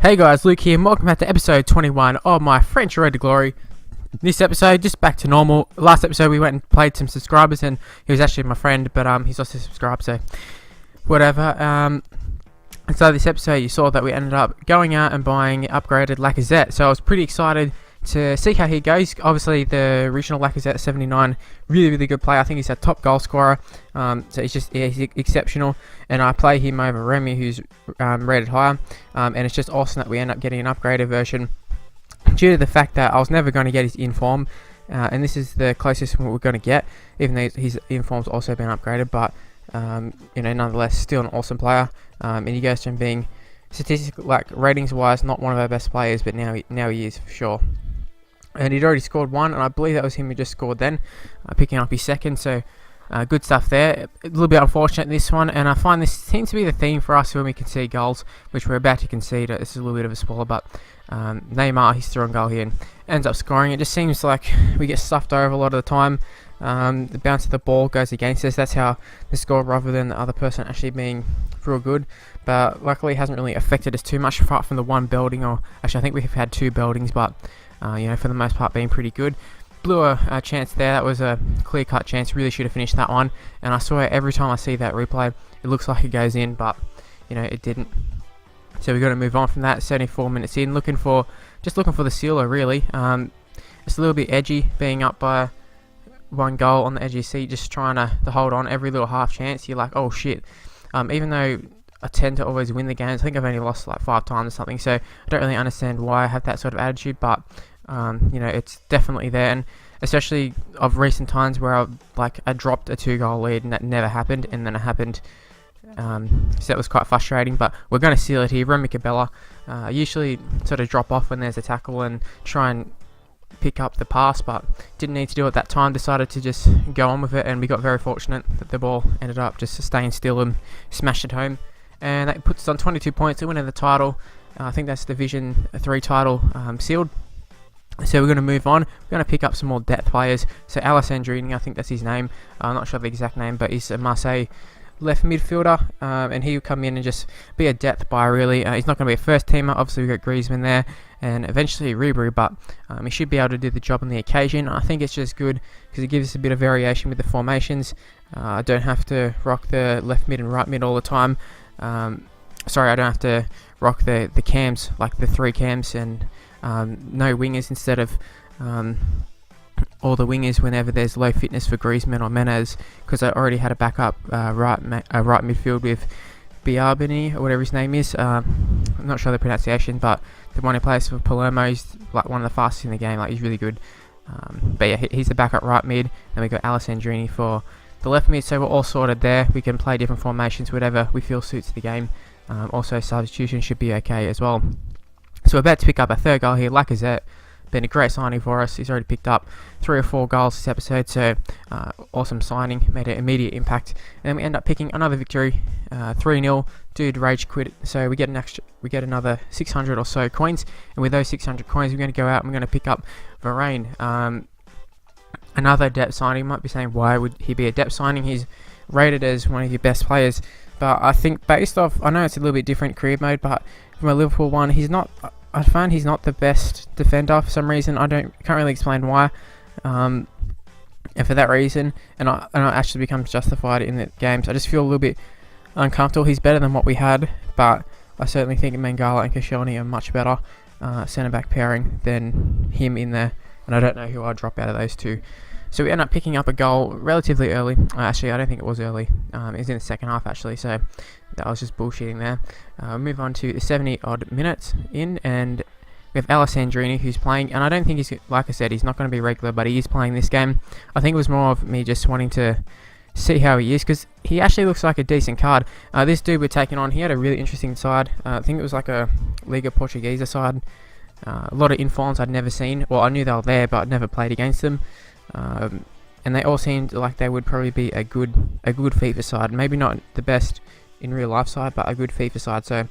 Hey guys, Luke here, and welcome back to episode 21 of my French Road to Glory. This episode, just back to normal. Last episode we went and played some subscribers, and he was actually my friend, but he's also subscribed, so whatever. And so this episode you saw that we ended up going out and buying upgraded Lacazette, so I was pretty excited to see how he goes. Obviously the original Lacazette 79, really good player. I think he's a top goal scorer, so he's exceptional, and I play him over Remy, who's rated higher, and it's just awesome that we end up getting an upgraded version due to the fact that I was never going to get his inform, and this is the closest one we're going to get, even though his inform's also been upgraded. But nonetheless, still an awesome player, and he goes from being statistically, like ratings wise, not one of our best players, but now he is for sure. And he'd already scored one, and I believe that was him who just scored then, picking up his second, so good stuff there. A little bit unfortunate in this one, and I find this seems to be the theme for us when we concede goals, which we're about to concede. This is a little bit of a spoiler, but Neymar, he's through on goal here and ends up scoring. It just seems like we get stuffed over a lot of the time. The bounce of the ball goes against us. That's how the score, rather than the other person actually being real good. But luckily it hasn't really affected us too much, apart from the one belting, or actually I think we've had two beltings, but for the most part being pretty good. Blew a chance there. That was a clear-cut chance. Really should have finished that one. And I swear every time I see that replay, it looks like it goes in, but it didn't. So we got to move on from that. 74 minutes in, looking for the sealer really. It's a little bit edgy, being up by one goal on the edge of your seat, just trying to hold on every little half chance. You're like, oh shit. Even though I tend to always win the games, I think I've only lost like 5 times or something, so I don't really understand why I have that sort of attitude, but it's definitely there. And especially of recent times where I dropped a 2-goal lead and that never happened, and then it happened, so that was quite frustrating. But we're going to seal it here. Remy Cabella usually sort of drop off when there's a tackle and try and pick up the pass, but didn't need to do it that time. Decided to just go on with it, and we got very fortunate that the ball ended up just staying still and smashed it home, and that puts us on 22 points. We win the title. I think that's Division 3 title sealed. So we're going to move on. We're going to pick up some more depth players. So Alessandrini, I think that's his name. I'm not sure the exact name, but he's a Marseille left midfielder, and he'll come in and just be a depth buyer really. He's not going to be a first teamer. Obviously we've got Griezmann there, and eventually Ribery, but he should be able to do the job on the occasion. I think it's just good because it gives us a bit of variation with the formations. I don't have to rock the left mid and right mid all the time. Sorry, I don't have to rock the cams, like the 3 cams, and no wingers instead of all the wingers whenever there's low fitness for Griezmann or Menez, because I already had a backup right midfield with Biarbini or whatever his name is. I'm not sure the pronunciation, but the one who plays for Palermo is like one of the fastest in the game. Like, he's really good. But yeah, he's the backup right mid, and we got Alessandrini for the left mid. So we're all sorted there. We can play different formations, whatever we feel suits the game. Also substitution should be okay as well. So we're about to pick up a 3rd goal here. Lacazette, been a great signing for us. He's already picked up 3 or 4 goals this episode, so awesome signing, made an immediate impact. And then we end up picking another victory, 3-0. Dude rage quit, so we get another 600 or so coins, and with those 600 coins, we're going to go out and we're going to pick up Varane. Another depth signing. You might be saying, why would he be a depth signing? He's rated as one of your best players, but I think based off, I know it's a little bit different career mode, but from a Liverpool one, I find he's not the best defender for some reason. Can't really explain why, and for that reason, and I actually becomes justified in the games. I just feel a little bit uncomfortable. He's better than what we had, but I certainly think Mangala and Koscielny are much better centre back pairing than him in there, and I don't know who I'd drop out of those two. So we end up picking up a goal relatively early. Actually, I don't think it was early. It was in the second half actually, so that was just bullshitting there. Move on to the 70 odd minutes in, and we have Alessandrini who's playing, and I don't think he's, like I said, he's not going to be regular, but he is playing this game. I think it was more of me just wanting to see how he is, because he actually looks like a decent card. This dude we're taking on, he had a really interesting side. I think it was like a Liga Portuguesa side. A lot of informs I'd never seen. Well, I knew they were there, but I'd never played against them. And they all seemed like they would probably be a good FIFA side. Maybe not the best in real life side, but a good FIFA side. So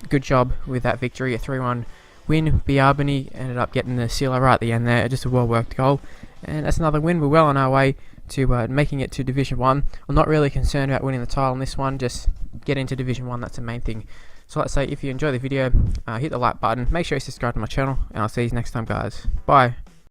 good job with that victory, a 3-1 win. Biarbini ended up getting the sealer right at the end there, just a well worked goal, and that's another win. We're well on our way to making it to Division 1. I'm not really concerned about winning the title in this one, just get into Division 1, that's the main thing. So let's say if you enjoy the video, hit the like button, make sure you subscribe to my channel, and I'll see you next time, guys. Bye.